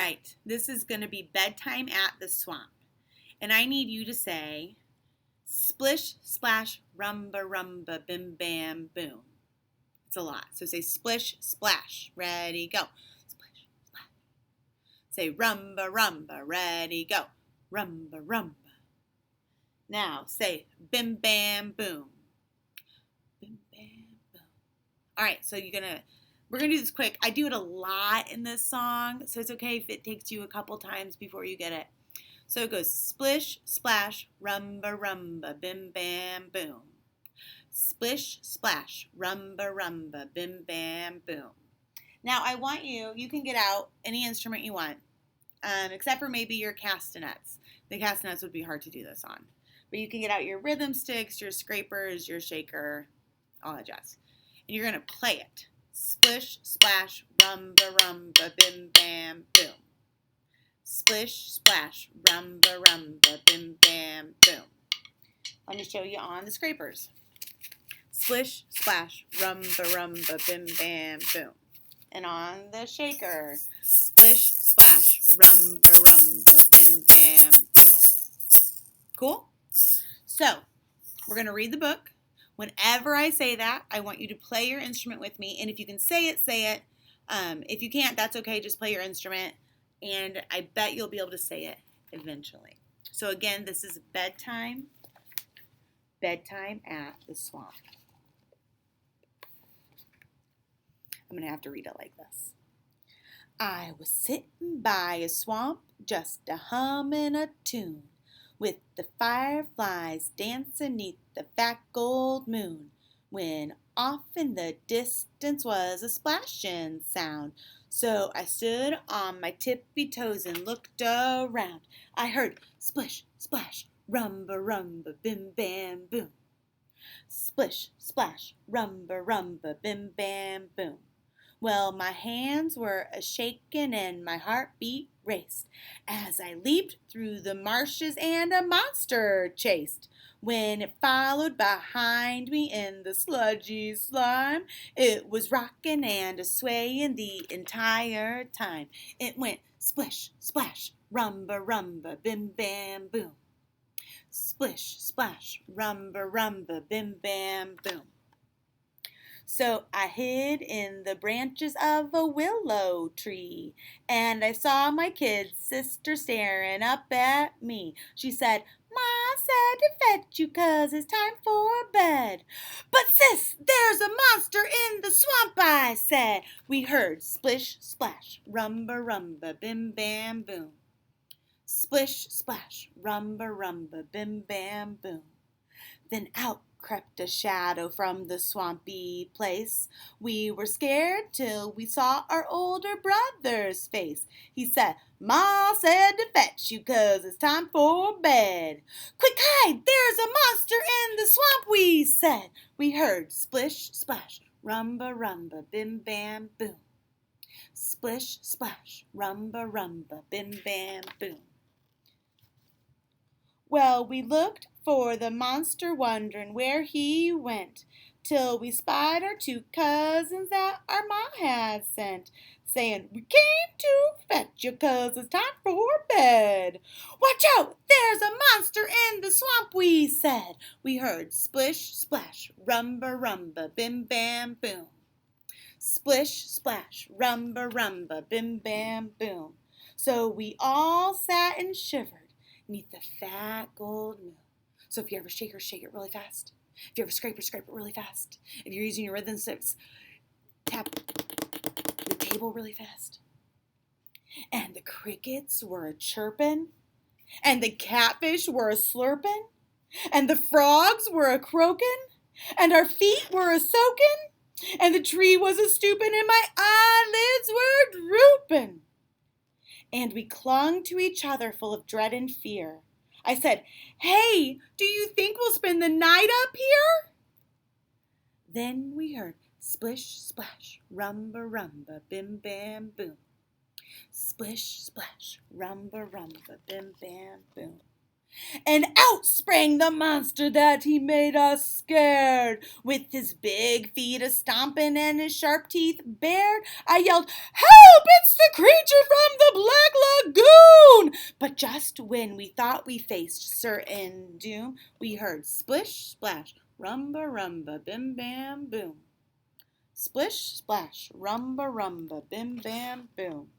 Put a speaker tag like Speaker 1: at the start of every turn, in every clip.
Speaker 1: Right, this is going to be Bedtime at the Swamp. And I need you to say, splish, splash, rumba, rumba, bim, bam, boom. It's a lot. So say splish, splash. Ready, go. Splish, splash. Say rumba, rumba. Ready, go. Rumba, rumba. Now say bim, bam, boom. Bim, bam, boom. All right, so we're gonna do this quick. I do it a lot in this song, so it's okay if it takes you a couple times before you get it. So it goes splish, splash, rumba, rumba, bim, bam, boom. Splish, splash, rumba, rumba, bim, bam, boom. Now I want you can get out any instrument you want, except for maybe your castanets. The castanets would be hard to do this on. But you can get out your rhythm sticks, your scrapers, your shaker, all that jazz. And you're going to play it. Splish, splash, rumba, rumba, bim, bam, boom. Splish, splash, rumba, rumba, bim, bam, boom. Let me show you on the scrapers. Splish, splash, rumba, rumba, bim, bam, boom. And on the shaker, splish, splash, rumba, rumba, bim, bam, boom. Cool? So, we're going to read the book. Whenever I say that, I want you to play your instrument with me. And if you can say it, say it. If you can't, that's okay. Just play your instrument. And I bet you'll be able to say it eventually. So again, this is Bedtime. Bedtime at the Swamp. I'm going to have to read it like this. I was sitting by a swamp, just a-humming a tune, with the fireflies dancing 'neath the fat gold moon, when off in the distance was a splashing sound. So I stood on my tippy toes and looked around. I heard splish, splash, rumba, rumba, bim, bam, boom. Splish, splash, rumba, rumba, bim, bam, boom. Well, my hands were a-shakin' and my heartbeat raced as I leaped through the marshes and a monster chased. When it followed behind me in the sludgy slime, it was rockin' and a-swaying the entire time. It went splish, splash, rumba, rumba, bim, bam, boom. Splish, splash, rumba, rumba, bim, bam, boom. So I hid in the branches of a willow tree, and I saw my kid sister staring up at me. She said, "Ma said to fetch you 'cause it's time for bed." "But sis, there's a monster in the swamp," I said. We heard splish, splash, rumba, rumba, bim, bam, boom. Splish, splash, rumba, rumba, bim, bam, boom. Then out crept a shadow from the swampy place. We were scared till we saw our older brother's face. He said, "Ma said to fetch you 'cause it's time for bed." "Quick, hide, there's a monster in the swamp," we said. We heard splish, splash, rumba, rumba, bim, bam, boom. Splish, splash, rumba, rumba, bim, bam, boom. Well, we looked for the monster, wondering where he went, till we spied our two cousins that our ma had sent, saying, "We came to fetch you 'cause it's time for bed." "Watch out, there's a monster in the swamp," we said. We heard splish, splash, rumba, rumba, bim, bam, boom. Splish, splash, rumba, rumba, bim, bam, boom. So we all sat and shivered 'neath the fat gold moon. So if you ever shake it really fast. If you ever scrape it really fast. If you're using your rhythm sticks, tap the table really fast. And the crickets were a-chirpin', and the catfish were a-slurpin', and the frogs were a-croakin', and our feet were a-soakin', and the tree was a-stoopin', and my eyelids were droopin'. And we clung to each other full of dread and fear. I said, "Hey, do you think we'll spend the night up here?" Then we heard splish, splash, rumba, rumba, bim, bam, boom. Splish, splash, rumba, rumba, bim, bam, boom. And out sprang the monster that he made us scared. With his big feet a-stomping and his sharp teeth bared, I yelled, "Help! It's the creature from the Black Lagoon!" But just when we thought we faced certain doom, we heard splish, splash, rumba, rumba, bim, bam, boom. Splish, splash, rumba, rumba, bim, bam, boom.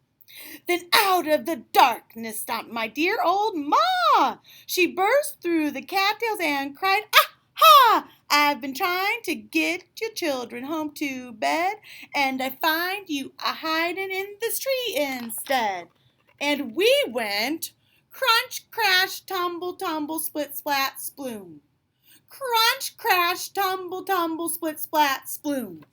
Speaker 1: Then out of the darkness stopped my dear old Ma. She burst through the cattails and cried, "Ah, ha! I've been trying to get your children home to bed, and I find you a-hiding in this tree instead." And we went crunch, crash, tumble, tumble, split, splat, sploom. Crunch, crash, tumble, tumble, split, splat, sploom.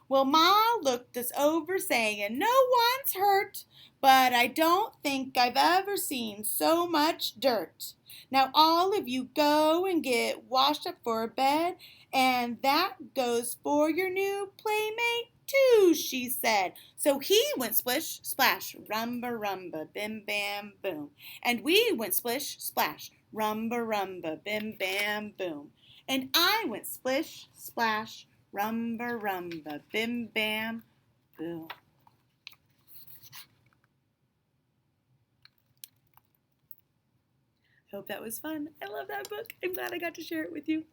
Speaker 1: Well, Ma looked us over, saying, "No one's hurt, but I don't think I've ever seen so much dirt. Now all of you go and get washed up for bed, and that goes for your new playmate too," she said. So he went splish, splash, rumba, rumba, bim, bam, boom. And we went splish, splash, rumba, rumba, bim, bam, boom. And I went splish, splash, rumba, rumba, bim, bam, boom. Hope that was fun. I love that book. I'm glad I got to share it with you.